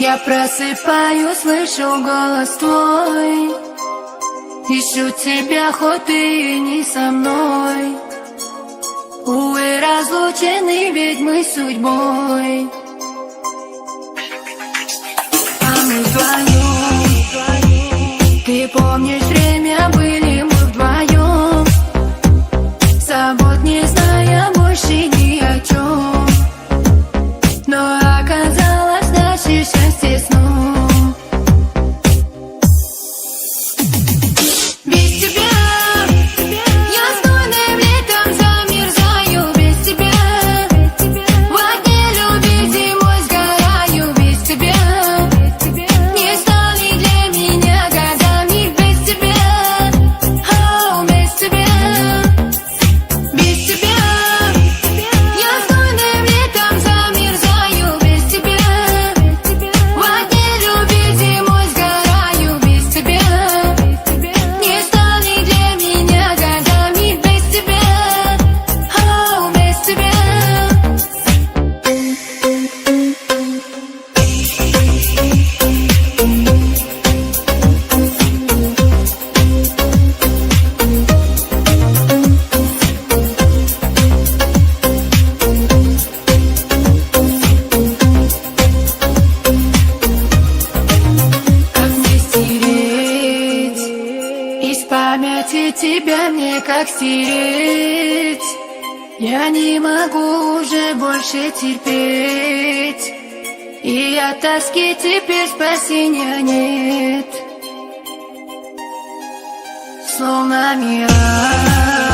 Я просыпаюсь, слышу голос твой. Ищу тебя, хоть ты и не со мной. Увы, разлучены, ведь мы судьбой. А мы вдвоем. Ты помнишь, время были мы вдвоем. Забот не зная больше ни о чем. Но оказалось, наше счастье сном. Без тебя я стойным летом замерзаю. Без тебя в огне любви зимой сгораю. Без тебя не стали для меня годами. Без тебя, без тебя. Без тебя я стойным летом замерзаю. Без тебя в огне любви зимой сгораю. Без тебя не стали для меня годами. Без тебя, без тебя. Как мне стереть из памяти тебя, мне как стереть? Я не могу уже больше терпеть, и от тоски теперь спасения нет. Словно мираж